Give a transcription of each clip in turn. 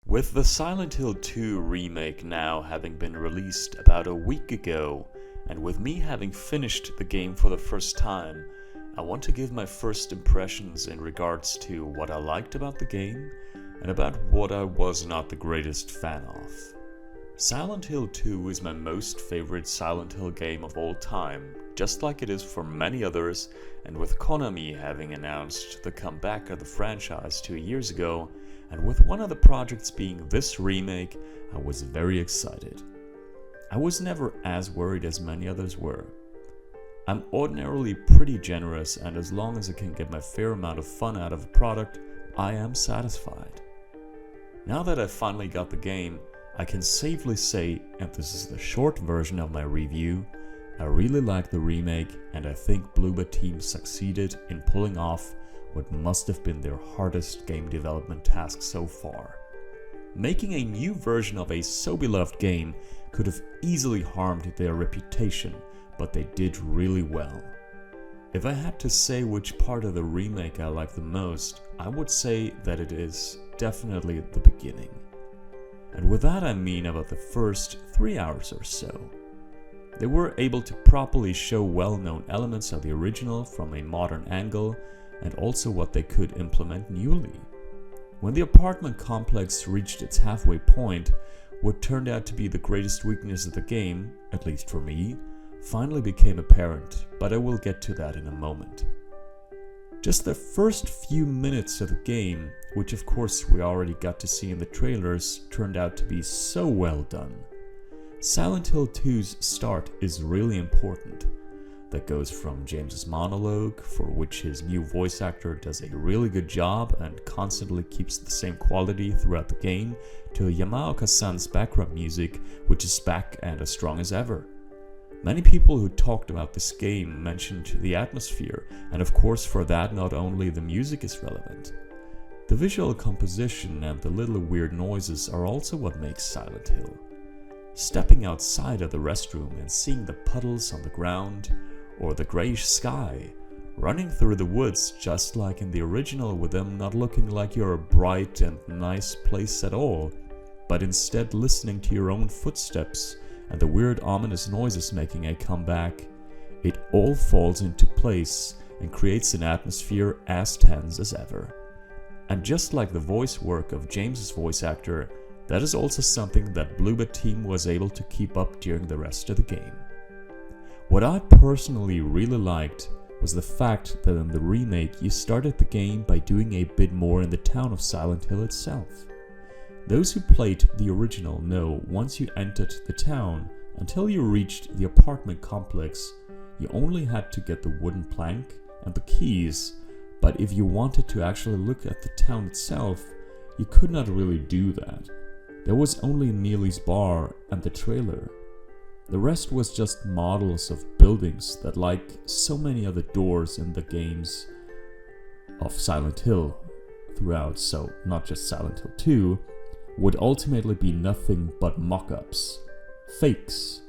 With the Silent Hill 2 remake now having been released about a week ago, and with me having finished the game for the first time, I want to give my first impressions in regards to what I liked about the game and about what I was not the greatest fan of. Silent Hill 2 is my most favorite Silent Hill game of all time, just like it is for many others, and with Konami having announced the comeback of the franchise 2 years ago, and with one of the projects being this remake, I was very excited. I was never as worried as many others were. I'm ordinarily pretty generous, and as long as I can get my fair amount of fun out of a product, I am satisfied. Now that I finally got the game, I can safely say, and this is the short version of my review, I really like the remake, and I think Bloober Team succeeded in pulling off what must have been their hardest game development task so far. Making a new version of a so beloved game could have easily harmed their reputation, but they did really well. If I had to say which part of the remake I like the most, I would say that it is definitely the beginning. And with that I mean about the first 3 hours or so. They were able to properly show well-known elements of the original from a modern angle, and also what they could implement newly. When the apartment complex reached its halfway point, what turned out to be the greatest weakness of the game, at least for me, finally became apparent, but I will get to that in a moment. Just the first few minutes of the game, which of course we already got to see in the trailers, turned out to be so well done. Silent Hill 2's start is really important. That goes from James's monologue, for which his new voice actor does a really good job and constantly keeps the same quality throughout the game, to Yamaoka-san's background music, which is back and as strong as ever. Many people who talked about this game mentioned the atmosphere, and of course for that not only the music is relevant. The visual composition and the little weird noises are also what makes Silent Hill. Stepping outside of the restroom and seeing the puddles on the ground, or the grayish sky, running through the woods just like in the original with them not looking like you're a bright and nice place at all, but instead listening to your own footsteps and the weird ominous noises making a comeback, it all falls into place and creates an atmosphere as tense as ever. And just like the voice work of James's voice actor, that is also something that Bloober Team was able to keep up during the rest of the game. What I personally really liked was the fact that in the remake you started the game by doing a bit more in the town of Silent Hill itself. Those who played the original know once you entered the town, until you reached the apartment complex, you only had to get the wooden plank and the keys, but if you wanted to actually look at the town itself, you could not really do that. There was only Neely's bar and the trailer. The rest was just models of buildings that, like so many other doors in the games of Silent Hill throughout, so not just Silent Hill 2, would ultimately be nothing but mock-ups, fakes,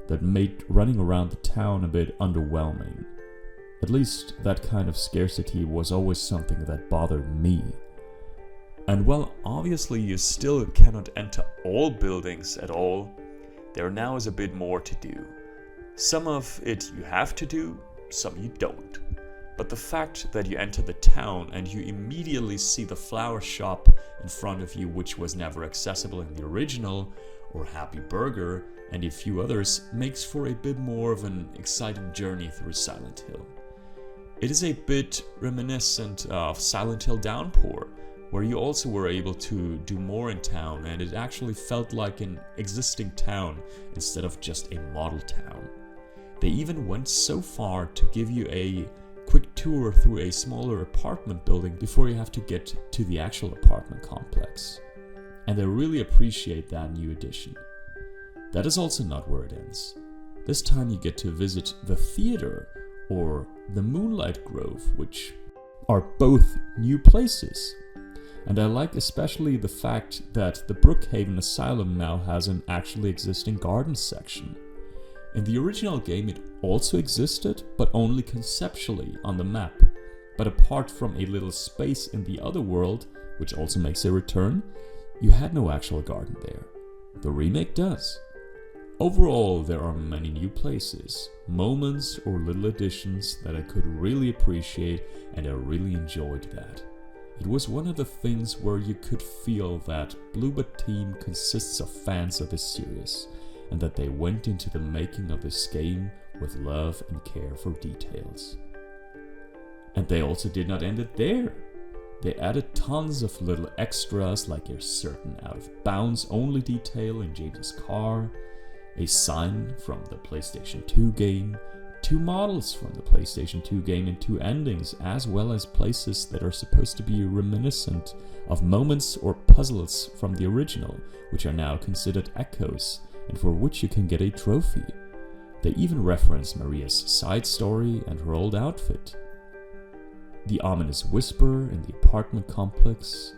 that made running around the town a bit underwhelming. At least that kind of scarcity was always something that bothered me. And while obviously you still cannot enter all buildings at all, there now is a bit more to do. Some of it you have to do, some you don't. But the fact that you enter the town and you immediately see the flower shop in front of you, which was never accessible in the original, or Happy Burger, and a few others, makes for a bit more of an exciting journey through Silent Hill. It is a bit reminiscent of Silent Hill Downpour, where you also were able to do more in town, and it actually felt like an existing town instead of just a model town. They even went so far to give you a quick tour through a smaller apartment building before you have to get to the actual apartment complex. And I really appreciate that new addition. That is also not where it ends. This time you get to visit the theater or the Moonlight Grove, which are both new places. And I like especially the fact that the Brookhaven Asylum now has an actually existing garden section. In the original game it also existed, but only conceptually on the map. But apart from a little space in the other world, which also makes a return, you had no actual garden there. The remake does. Overall, there are many new places, moments or little additions that I could really appreciate, and I really enjoyed that. It was one of the things where you could feel that Bluebird team consists of fans of this series, and that they went into the making of this game with love and care for details. And they also did not end it there. They added tons of little extras, like a certain out of bounds only detail in James's car, a sign from the PlayStation 2 game, 2 models from the PlayStation 2 game and 2 endings, as well as places that are supposed to be reminiscent of moments or puzzles from the original, which are now considered echoes, and for which you can get a trophy. They even reference Maria's side story and her old outfit. The ominous whisper in the apartment complex,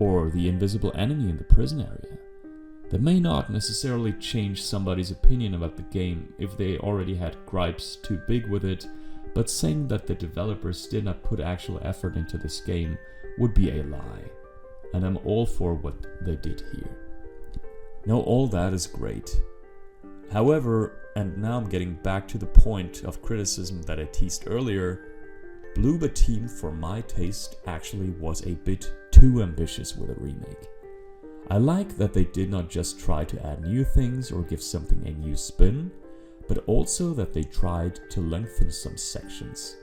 or the invisible enemy in the prison area. That may not necessarily change somebody's opinion about the game if they already had gripes too big with it, but saying that the developers did not put actual effort into this game would be a lie, and I'm all for what they did here. Now all that is great. However, and now I'm getting back to the point of criticism that I teased earlier, Bluebird team for my taste actually was a bit too ambitious with a remake. I like that they did not just try to add new things or give something a new spin, but also that they tried to lengthen some sections.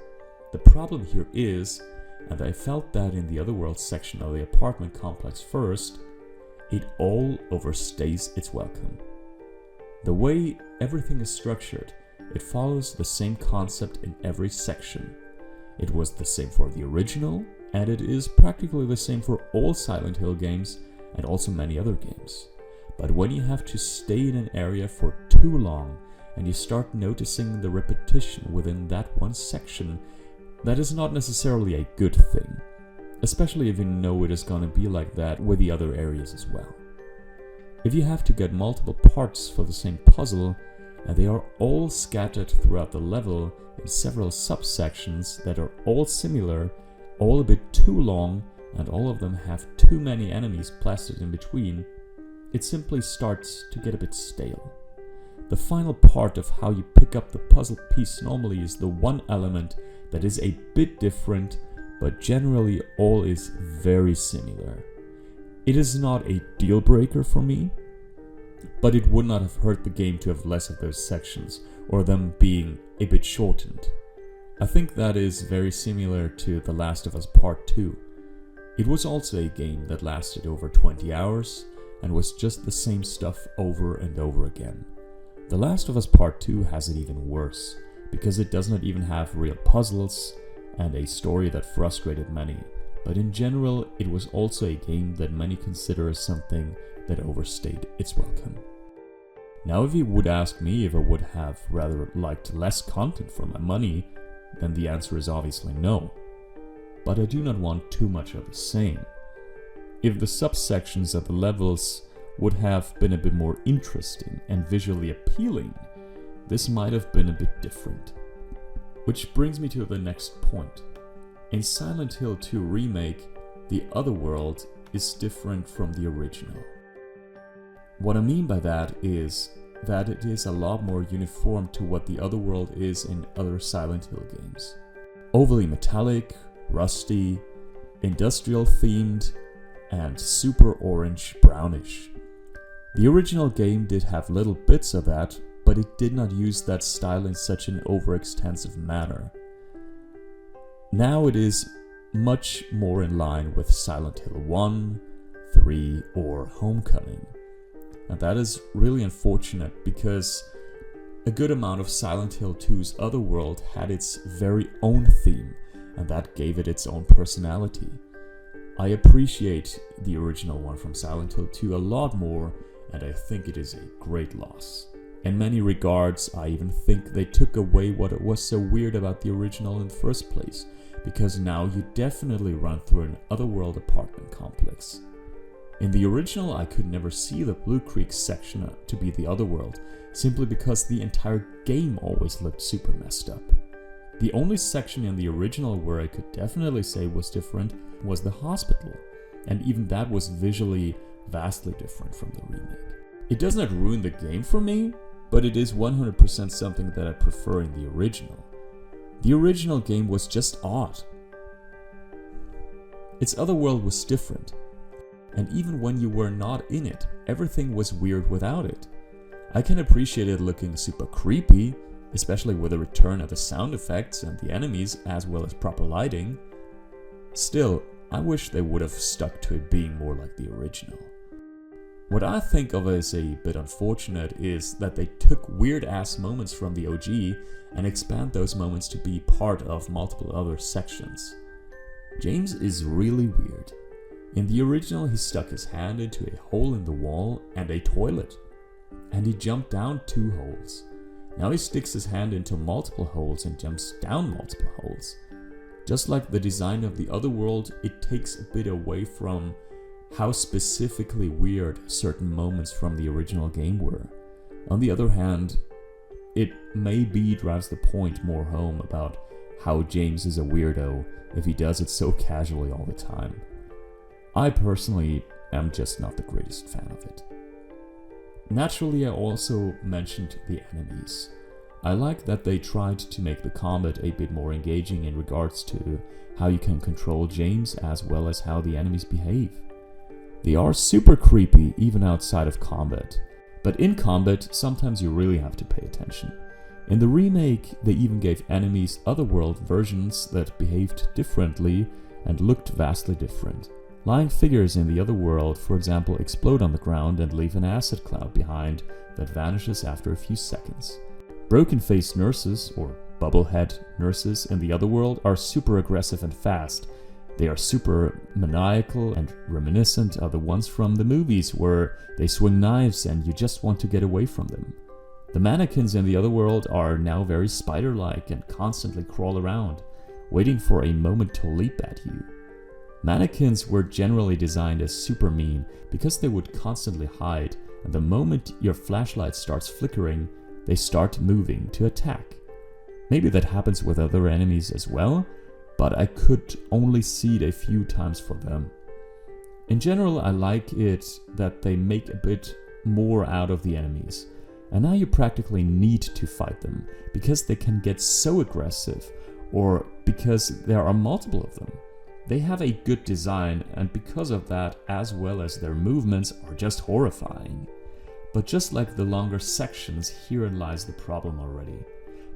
The problem here is, and I felt that in the Otherworld section of the apartment complex first, it all overstays its welcome. The way everything is structured, it follows the same concept in every section. It was the same for the original, and it is practically the same for all Silent Hill games, and also many other games. But when you have to stay in an area for too long and you start noticing the repetition within that one section, that is not necessarily a good thing, especially if you know it is gonna be like that with the other areas as well. If you have to get multiple parts for the same puzzle and they are all scattered throughout the level in several subsections that are all similar, all a bit too long, and all of them have too many enemies plastered in between, it simply starts to get a bit stale. The final part of how you pick up the puzzle piece normally is the one element that is a bit different, but generally all is very similar. It is not a deal breaker for me, but it would not have hurt the game to have less of those sections, or them being a bit shortened. I think that is very similar to The Last of Us Part 2. It was also a game that lasted over 20 hours and was just the same stuff over and over again. The Last of Us Part 2 has it even worse, because it does not even have real puzzles and a story that frustrated many, but in general it was also a game that many consider as something that overstayed its welcome. Now if you would ask me if I would have rather liked less content for my money, then the answer is obviously no. But I do not want too much of the same. If the subsections of the levels would have been a bit more interesting and visually appealing, this might have been a bit different. Which brings me to the next point. In Silent Hill 2 Remake, the Otherworld is different from the original. What I mean by that is that it is a lot more uniform to what the Otherworld is in other Silent Hill games. Overly metallic, rusty, industrial themed, and super orange brownish. The original game did have little bits of that, but it did not use that style in such an overextensive manner. Now it is much more in line with Silent Hill 1, 3, or Homecoming. And that is really unfortunate because a good amount of Silent Hill 2's Otherworld had its very own theme, and that gave it its own personality. I appreciate the original one from Silent Hill 2 a lot more, and I think it is a great loss. In many regards, I even think they took away what was so weird about the original in the first place, because now you definitely run through an Otherworld apartment complex. In the original, I could never see the Blue Creek section to be the Otherworld, simply because the entire game always looked super messed up. The only section in the original where I could definitely say was different was the hospital, and even that was visually vastly different from the remake. It does not ruin the game for me, but it is 100% something that I prefer in the original. The original game was just odd. Its other world was different, and even when you were not in it, everything was weird without it. I can appreciate it looking super creepy, especially with a return of the sound effects and the enemies as well as proper lighting. Still, I wish they would have stuck to it being more like the original. What I think of as a bit unfortunate is that they took weird ass moments from the OG and expand those moments to be part of multiple other sections. James is really weird. In the original, he stuck his hand into a hole in the wall and a toilet, and he jumped down 2 holes. Now he sticks his hand into multiple holes and jumps down multiple holes. Just like the design of the other world, it takes a bit away from how specifically weird certain moments from the original game were. On the other hand, it maybe drives the point more home about how James is a weirdo if he does it so casually all the time. I personally am just not the greatest fan of it. Naturally, I also mentioned the enemies. I like that they tried to make the combat a bit more engaging in regards to how you can control James as well as how the enemies behave. They are super creepy even outside of combat, but in combat sometimes you really have to pay attention. In the remake, they even gave enemies otherworld versions that behaved differently and looked vastly different. Lying figures in the other world, for example, explode on the ground and leave an acid cloud behind that vanishes after a few seconds. Broken-faced nurses, or bubblehead nurses in the other world, are super aggressive and fast. They are super maniacal and reminiscent of the ones from the movies where they swing knives and you just want to get away from them. The mannequins in the other world are now very spider-like and constantly crawl around, waiting for a moment to leap at you. Mannequins were generally designed as super mean because they would constantly hide, and the moment your flashlight starts flickering, they start moving to attack. Maybe that happens with other enemies as well, but I could only see it a few times for them. In general, I like it that they make a bit more out of the enemies, and now you practically need to fight them because they can get so aggressive, or because there are multiple of them. They have a good design, and because of that, as well as their movements, are just horrifying. But just like the longer sections, herein lies the problem already.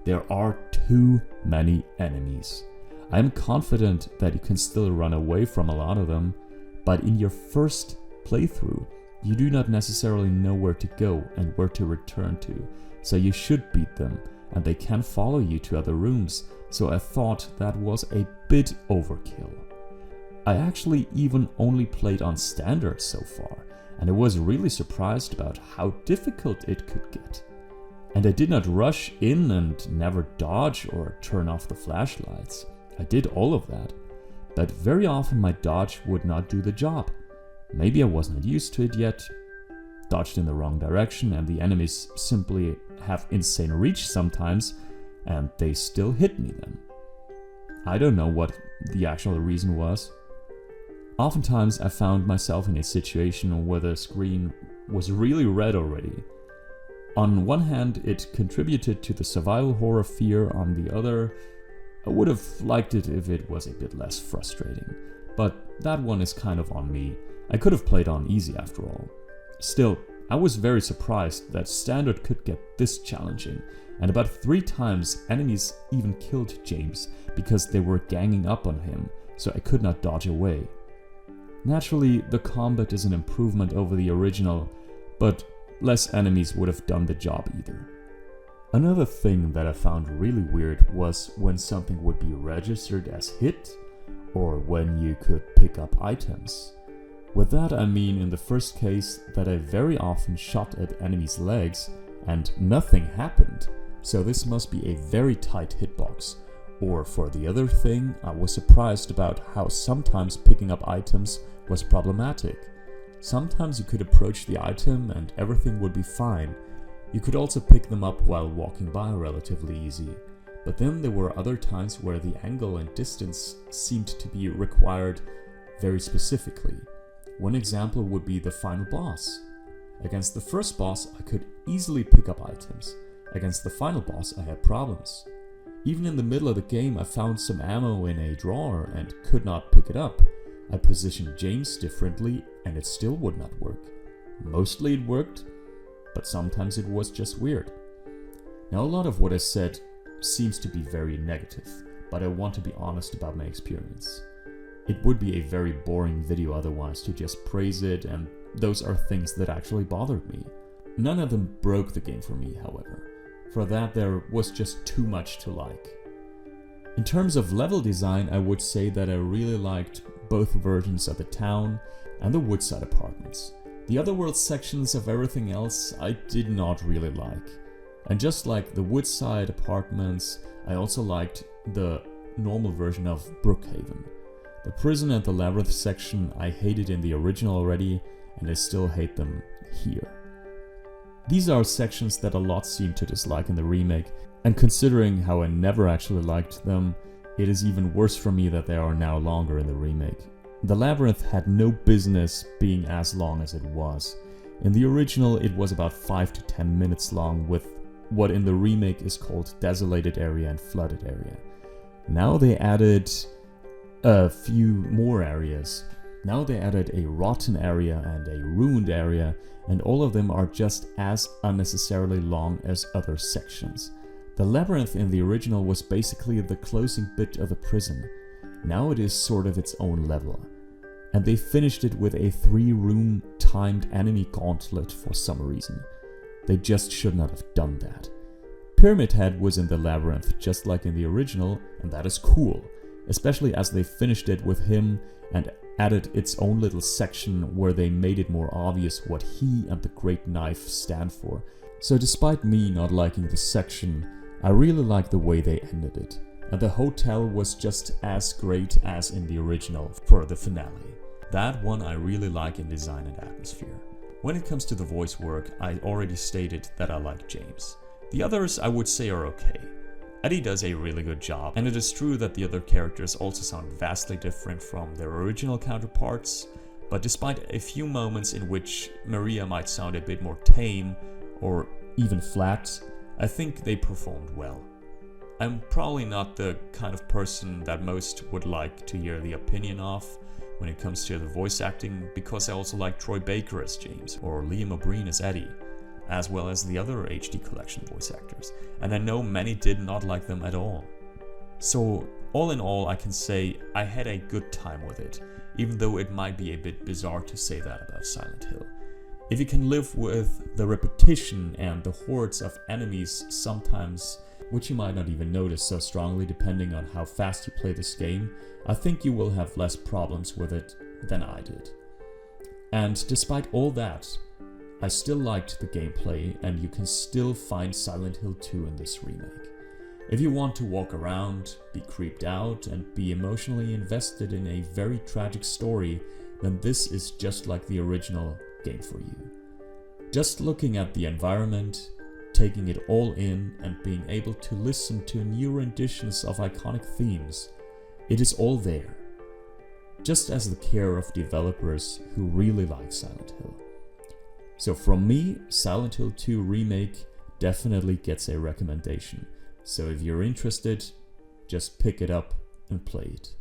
There are too many enemies. I am confident that you can still run away from a lot of them, but in your first playthrough, you do not necessarily know where to go and where to return to, so you should beat them, and they can follow you to other rooms, so I thought that was a bit overkill. I actually even only played on standard so far, and I was really surprised about how difficult it could get. And I did not rush in and never dodge or turn off the flashlights. I did all of that, but very often my dodge would not do the job. Maybe I wasn't used to it yet, dodged in the wrong direction, and the enemies simply have insane reach sometimes, and they still hit me then. I don't know what the actual reason was. Oftentimes I found myself in a situation where the screen was really red already. On one hand, it contributed to the survival horror fear. On the other, I would have liked it if it was a bit less frustrating. But that one is kind of on me. I could have played on easy after all. Still, I was very surprised that standard could get this challenging, and about 3 times enemies even killed James because they were ganging up on him, so I could not dodge away. Naturally, the combat is an improvement over the original, but less enemies would have done the job either. Another thing that I found really weird was when something would be registered as hit, or when you could pick up items. With that I mean in the first case that I very often shot at enemies' legs and nothing happened, so this must be a very tight hitbox. Or for the other thing, I was surprised about how sometimes picking up items was problematic. Sometimes you could approach the item and everything would be fine. You could also pick them up while walking by relatively easy. But then there were other times where the angle and distance seemed to be required very specifically. One example would be the final boss. Against the first boss, I could easily pick up items. Against the final boss, I had problems. Even in the middle of the game, I found some ammo in a drawer and could not pick it up. I positioned James differently and it still would not work. Mostly it worked, but sometimes it was just weird. Now, a lot of what I said seems to be very negative, but I want to be honest about my experience. It would be a very boring video otherwise to just praise it, and those are things that actually bothered me. None of them broke the game for me, however. For that, there was just too much to like. In terms of level design, I would say that I really liked both versions of the town and the Woodside apartments. The otherworld sections of everything else I did not really like. And just like the Woodside apartments, I also liked the normal version of Brookhaven. The prison and the labyrinth section I hated in the original already, and I still hate them here. These are sections that a lot seem to dislike in the remake, and considering how I never actually liked them, it is even worse for me that they are now longer in the remake. The labyrinth had no business being as long as it was. In the original, it was about 5 to 10 minutes long, with what in the remake is called desolated area and flooded area. Now they added a few more areas. Now they added a rotten area and a ruined area, and all of them are just as unnecessarily long as other sections. The labyrinth in the original was basically the closing bit of the prison. Now it is sort of its own level. And they finished it with a 3-room timed enemy gauntlet for some reason. They just should not have done that. Pyramid Head was in the labyrinth just like in the original, and that is cool, especially as they finished it with him and added its own little section where they made it more obvious what he and the Great Knife stand for. So despite me not liking the section, I really like the way they ended it. And the hotel was just as great as in the original for the finale. That one I really like in design and atmosphere. When it comes to the voice work, I already stated that I like James. The others I would say are okay. Eddie does a really good job, and it is true that the other characters also sound vastly different from their original counterparts, but despite a few moments in which Maria might sound a bit more tame or even flat, I think they performed well. I'm probably not the kind of person that most would like to hear the opinion of when it comes to the voice acting, because I also like Troy Baker as James or Liam O'Brien as Eddie, as well as the other HD Collection voice actors, and I know many did not like them at all. So all in all, I can say I had a good time with it, even though it might be a bit bizarre to say that about Silent Hill. If you can live with the repetition and the hordes of enemies sometimes, which you might not even notice so strongly depending on how fast you play this game, I think you will have less problems with it than I did. And despite all that, I still liked the gameplay, and you can still find Silent Hill 2 in this remake. If you want to walk around, be creeped out, and be emotionally invested in a very tragic story, then this is just like the original game for you. Just looking at the environment, taking it all in, and being able to listen to new renditions of iconic themes, it is all there. Just as the care of developers who really like Silent Hill. So from me, Silent Hill 2 Remake definitely gets a recommendation. So if you're interested, just pick it up and play it.